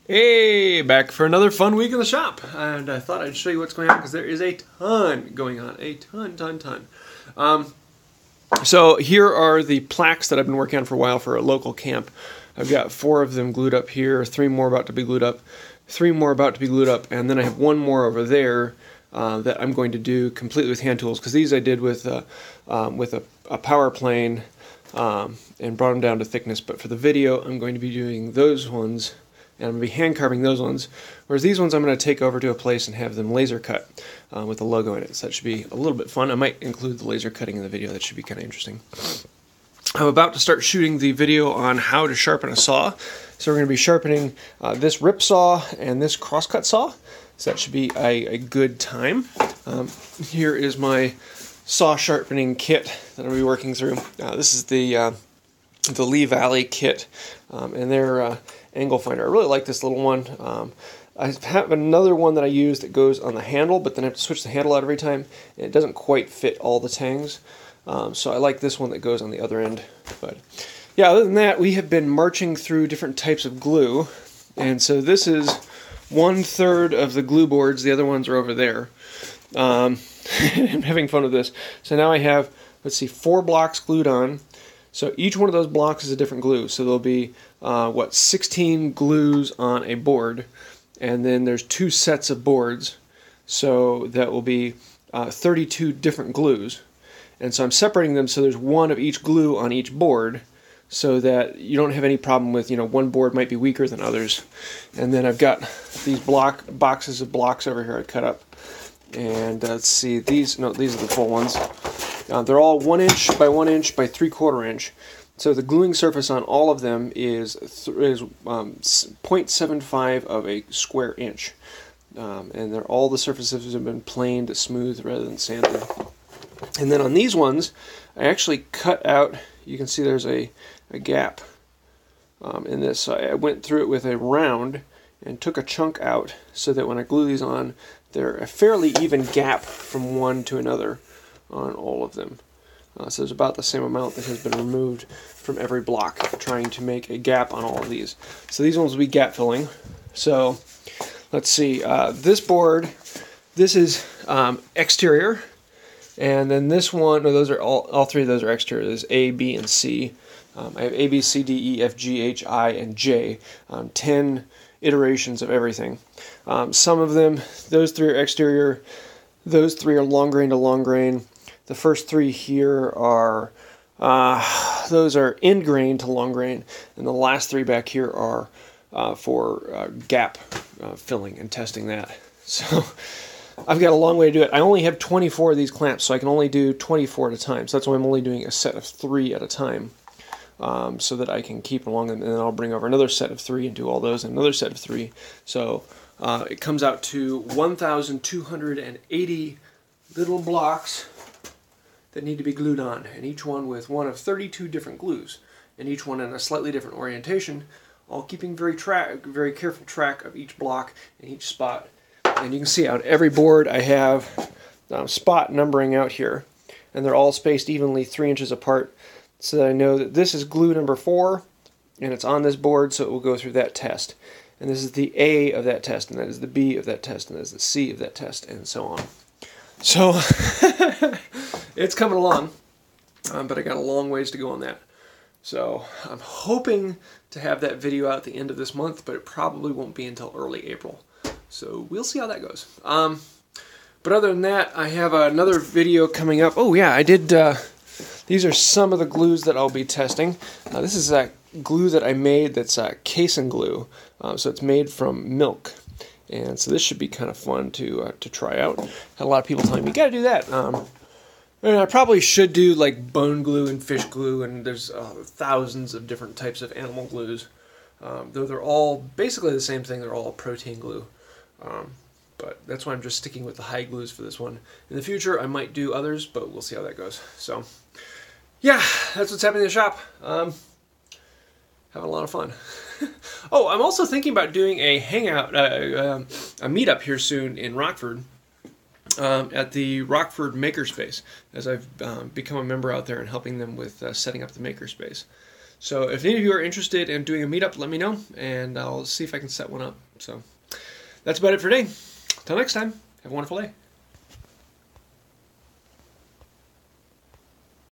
Hey, back for another fun week in the shop, and I thought I'd show you what's going on because there is a ton going on, a ton. So here are the plaques that I've been working on for a while for a local camp. I've got 4 of them glued up here, 3 more about to be glued up, 3 more about to be glued up, and then I have 1 more over there that I'm going to do completely with hand tools, because these I did with a power plane and brought them down to thickness. But for the video, I'm going to be doing those ones, and I'm going to be hand carving those ones, whereas these ones I'm going to take over to a place and have them laser cut with a logo in it. So that should be a little bit fun. I might include the laser cutting in the video. That should be kind of interesting. I'm about to start shooting the video on how to sharpen a saw. So we're going to be sharpening this rip saw and this crosscut saw. So that should be a good time. Here is my saw sharpening kit that I'll be working through. This is the Lee Valley kit and their angle finder. I really like this little one. I have another one that I use that goes on the handle, but then I have to switch the handle out every time, and it doesn't quite fit all the tangs. So I like this one that goes on the other end. But yeah, other than that, we have been marching through different types of glue, and so this is 1/3 of the glue boards. The other ones are over there. I'm having fun with this. So now I have, let's see, 4 blocks glued on. So each one of those blocks is a different glue. So there'll be 16 glues on a board, and then there's 2 sets of boards. So that will be 32 different glues. And so I'm separating them so there's 1 of each glue on each board, so that you don't have any problem with, one board might be weaker than others. And then I've got these boxes of blocks over here I cut up. And let's see, these are the full ones. They're all 1 inch by 1 inch by 3/4 inch. So the gluing surface on all of them is 0.75 of a square inch. And all the surfaces have been planed smooth rather than sanded. And then on these ones, I actually cut out, you can see there's a gap in this. So I went through it with a round and took a chunk out so that when I glue these on, they're a fairly even gap from one to another on all of them. So there's about the same amount that has been removed from every block, trying to make a gap on all of these. So these ones will be gap filling. So let's see, this board, this is exterior. And then this one, no, those are all 3 of those are exterior. There's A, B, and C. I have A, B, C, D, E, F, G, H, I, and J. 10 iterations of everything. Some of them, those 3 are exterior. Those 3 are long grain to long grain. The first 3 here are, those are end grain to long grain. And the last 3 back here are for gap filling and testing that. So I've got a long way to do it. I only have 24 of these clamps, so I can only do 24 at a time. So that's why I'm only doing a set of 3 at a time, so that I can keep along, and then I'll bring over another set of 3 and do all those, and another set of 3. So it comes out to 1,280 little blocks that need to be glued on, and each one with one of 32 different glues, and each one in a slightly different orientation, all keeping very careful track of each block and each spot. And you can see on every board I have spot numbering out here, and they're all spaced evenly 3 inches apart, so that I know that this is glue number 4, and it's on this board, so it will go through that test. And this is the A of that test, and that is the B of that test, and that is the C of that test, and so on. So it's coming along, but I got a long ways to go on that. So I'm hoping to have that video out at the end of this month, but it probably won't be until early April. So we'll see how that goes. But other than that, I have another video coming up. Oh yeah, I did, these are some of the glues that I'll be testing. This is a glue that I made that's casein glue. So it's made from milk. And so this should be kind of fun to try out. Had a lot of people telling me, you gotta do that. And I probably should do like bone glue and fish glue, and there's thousands of different types of animal glues. Though they're all basically the same thing, they're all protein glue. But that's why I'm just sticking with the high glues for this one. In the future, I might do others, but we'll see how that goes. So, yeah, that's what's happening in the shop. Having a lot of fun. Oh, I'm also thinking about doing a hangout, a meetup here soon in Rockford, at the Rockford Makerspace, as I've become a member out there and helping them with setting up the Makerspace. So if any of you are interested in doing a meetup, let me know, and I'll see if I can set one up. So that's about it for today. Till next time, have a wonderful day.